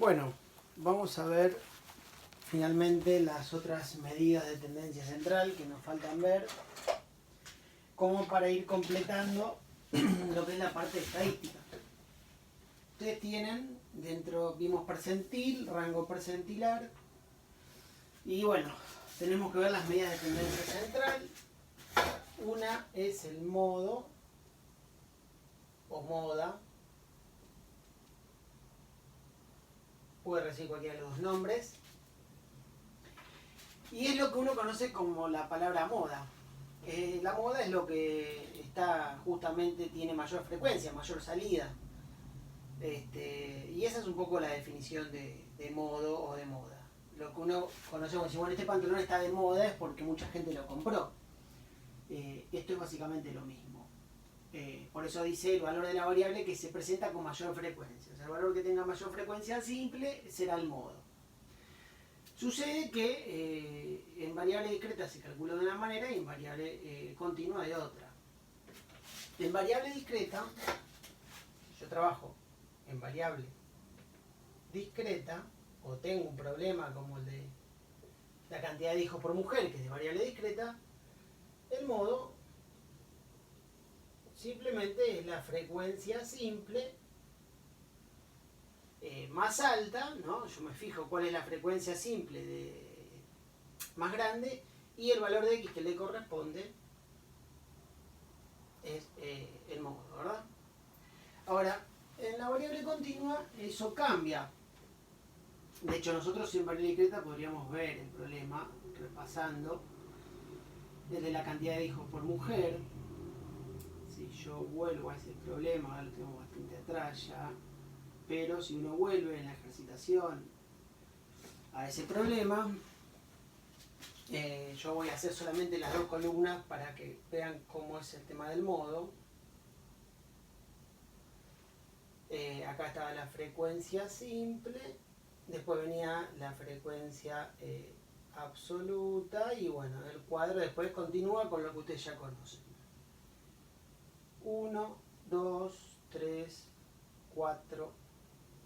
Bueno, vamos a ver finalmente las otras medidas de tendencia central que nos faltan ver, como para ir completando lo que es la parte estadística. Ustedes tienen dentro, vimos percentil, rango percentilar, y bueno, tenemos que ver las medidas de tendencia central. Una es el modo o moda, puede recibir cualquiera de los dos nombres, y es lo que uno conoce como la palabra moda. La moda es lo que está justamente tiene mayor frecuencia, mayor salida. Y esa es un poco la definición de modo o de moda. Lo que uno conoce como si bueno, este pantalón está de moda es porque mucha gente lo compró. Esto es básicamente lo mismo. Por eso dice el valor de la variable que se presenta con mayor frecuencia. O sea, el valor que tenga mayor frecuencia simple será el modo. Sucede que en variable discreta se calcula de una manera y en variable continua de otra. En variable discreta, yo trabajo en variable discreta, o tengo un problema como el de la cantidad de hijos por mujer, que es de variable discreta, el modo simplemente es la frecuencia simple más alta, ¿no? Yo me fijo cuál es la frecuencia simple más grande y el valor de x que le corresponde es el modo, ¿verdad? Ahora, en la variable continua eso cambia. De hecho, nosotros en variable discreta podríamos ver el problema repasando desde la cantidad de hijos por mujer. Si yo vuelvo a ese problema, ahora lo tengo bastante atrás ya, pero si uno vuelve en la ejercitación a ese problema, yo voy a hacer solamente las dos columnas para que vean cómo es el tema del modo. Acá estaba la frecuencia simple, después venía la frecuencia absoluta y bueno, el cuadro después continúa con lo que ustedes ya conocen. 1, 2, 3, 4,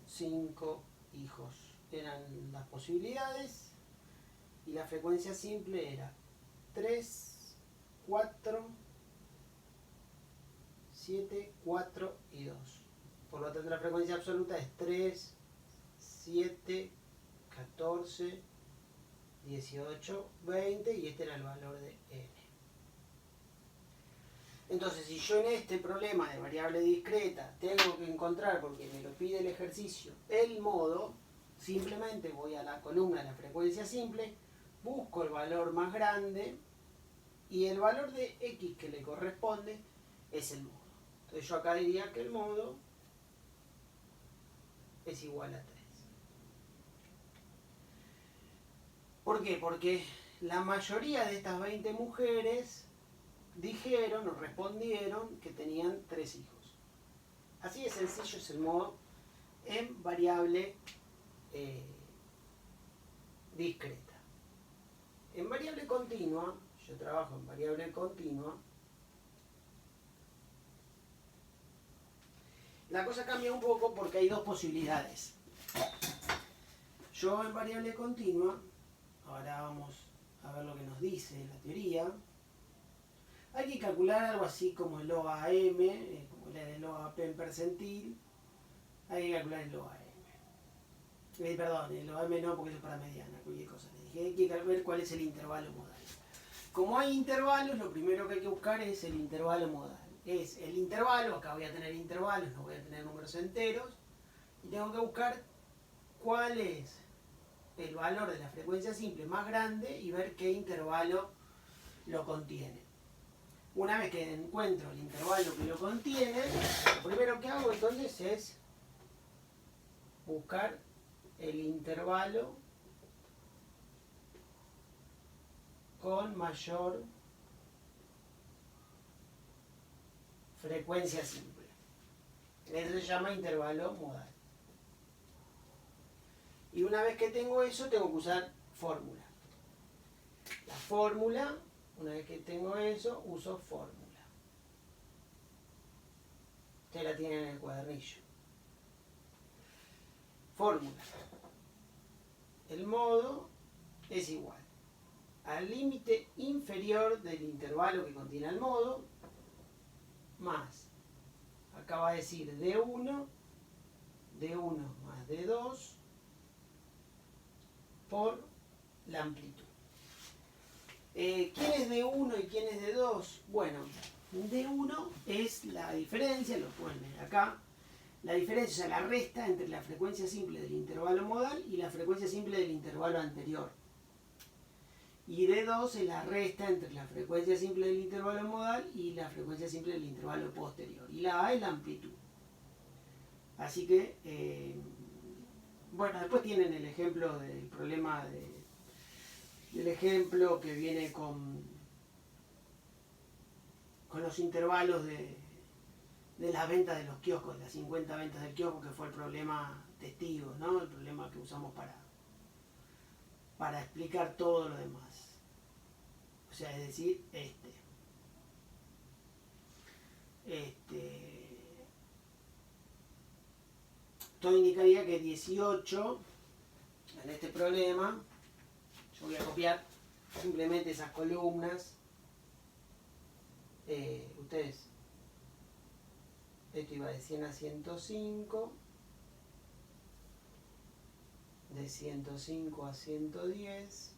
5 hijos eran las posibilidades y la frecuencia simple era 3, 4, 7, 4 y 2. Por lo tanto la frecuencia absoluta es 3, 7, 14, 18, 20 y este era el valor de n. Entonces, si yo en este problema de variable discreta tengo que encontrar, porque me lo pide el ejercicio, el modo, simplemente voy a la columna de la frecuencia simple, busco el valor más grande y el valor de x que le corresponde es el modo. Entonces yo acá diría que el modo es igual a 3. ¿Por qué? Porque la mayoría de estas 20 mujeres dijeron o respondieron que tenían 3 hijos. Así de sencillo es el modo en variable discreta. En variable continua, yo trabajo en variable continua, la cosa cambia un poco porque hay dos posibilidades. Yo en variable continua, ahora vamos a ver lo que nos dice la teoría, hay que calcular algo así como el OAM, como el OAP en percentil, hay que calcular el OAM. Perdón, el OAM no porque eso es para mediana, cualquier cosa. Le dije, hay que ver cuál es el intervalo modal. Como hay intervalos, lo primero que hay que buscar es el intervalo modal. Es el intervalo, acá voy a tener intervalos, no voy a tener números enteros, y tengo que buscar cuál es el valor de la frecuencia simple más grande y ver qué intervalo lo contiene. Una vez que encuentro el intervalo que lo contiene, lo primero que hago entonces es buscar el intervalo con mayor frecuencia simple. Eso se llama intervalo modal. Y una vez que tengo eso, tengo que usar fórmula. La fórmula, una vez que tengo eso, uso fórmula. Ustedes la tienen en el cuadernillo. fórmula. El modo es igual al límite inferior del intervalo que contiene el modo, más, acá va a decir D1 más D2 por la amplitud. ¿Quién es D1 y quién es D2? Bueno, D1 es la diferencia, lo pueden ver acá, la diferencia, o sea, la resta entre la frecuencia simple del intervalo modal y la frecuencia simple del intervalo anterior. Y D2 es la resta entre la frecuencia simple del intervalo modal y la frecuencia simple del intervalo posterior. Y la A es la amplitud. Así que, bueno, después tienen el ejemplo del problema del ejemplo que viene con los intervalos de las ventas de los kioscos, de las 50 ventas del kiosco, que fue el problema testigo, ¿no? El problema que usamos para explicar todo lo demás. O sea, es decir, Esto indicaría que 18, en este problema, yo voy a copiar simplemente esas columnas. Ustedes, esto iba de 100 a 105, de 105 a 110,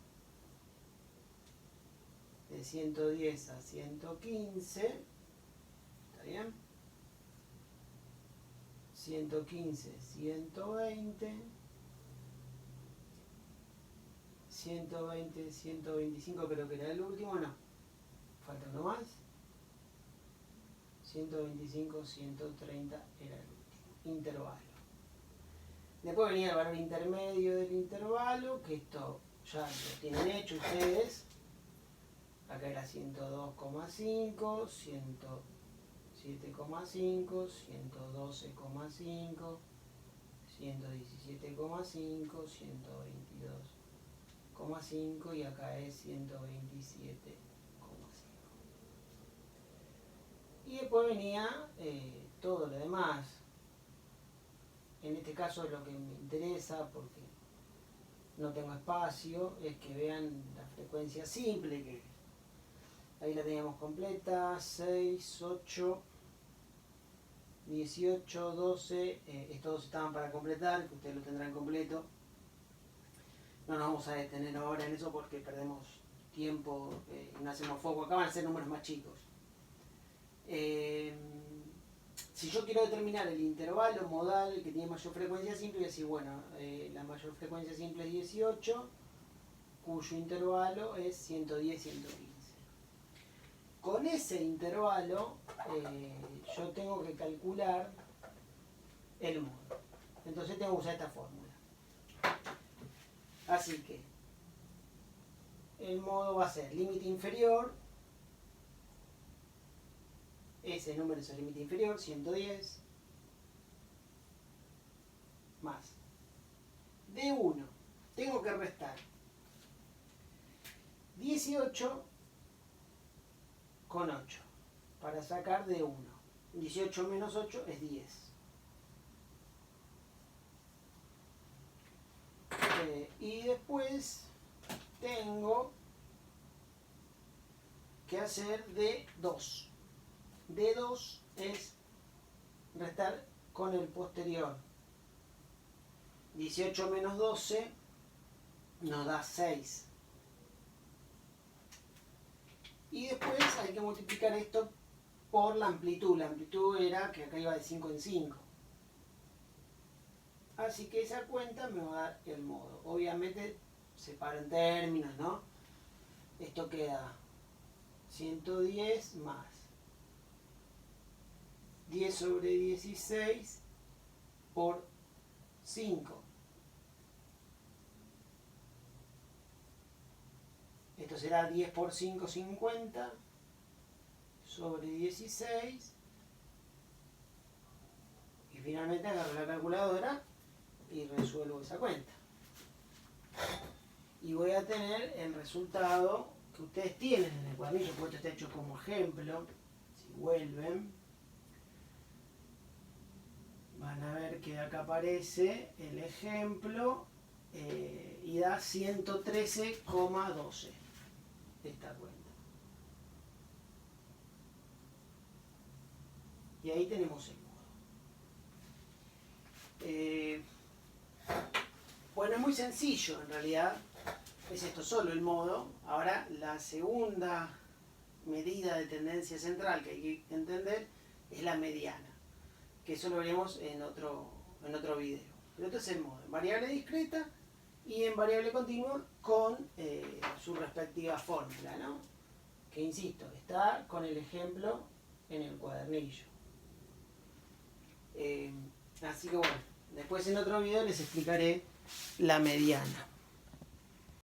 de 110 a 115, ¿está bien? 115, 120, 120, 125 creo que era el último, no, falta uno más, 125, 130 era el último, intervalo. Después venía el valor intermedio del intervalo, que esto ya lo tienen hecho ustedes, acá era 102,5, 107,5, 112,5, 117,5, 122,5 y acá es 127,5. Y después venía todo lo demás. En este caso lo que me interesa, porque no tengo espacio, es que vean la frecuencia simple, que ahí la teníamos completa, 6, 8, 18, 12, estos dos estaban para completar, que ustedes lo tendrán completo. No nos vamos a detener ahora en eso porque perdemos tiempo y no hacemos foco. Acá van a ser números más chicos. Si yo quiero determinar el intervalo modal que tiene mayor frecuencia simple, voy a decir, bueno, la mayor frecuencia simple es 18, cuyo intervalo es 110, 115. Con ese intervalo yo tengo que calcular el modo. Entonces tengo que usar esta fórmula. Así que el modo va a ser límite inferior, ese número es el límite inferior, 110, más D1. Tengo que restar 18 con 8 para sacar D1. 18 menos 8 es 10. Y después tengo que hacer D2. D2 es restar con el posterior. 18 menos 12 nos da 6. Y después hay que multiplicar esto por la amplitud. La amplitud era que acá iba de 5 en 5. Así que esa cuenta me va a dar el modo. Obviamente separo en términos, ¿no? Esto queda 110 más 10 sobre 16 por 5. Esto será 10 por 5, 50 sobre 16. Y finalmente agarro la calculadora y resuelvo esa cuenta. Y voy a tener el resultado que ustedes tienen en el cuadernillo, porque esto está hecho como ejemplo. Si vuelven, van a ver que acá aparece el ejemplo y da 113,12 esta cuenta. Y ahí tenemos el modo. Bueno, es muy sencillo en realidad. Es esto solo el modo. Ahora la segunda medida de tendencia central que hay que entender es la mediana, que eso lo veremos en otro video. Pero esto es el modo en variable discreta y en variable continua con su respectiva fórmula, ¿no? Que insisto, está con el ejemplo en el cuadernillo. Así que bueno, después en otro video les explicaré la mediana.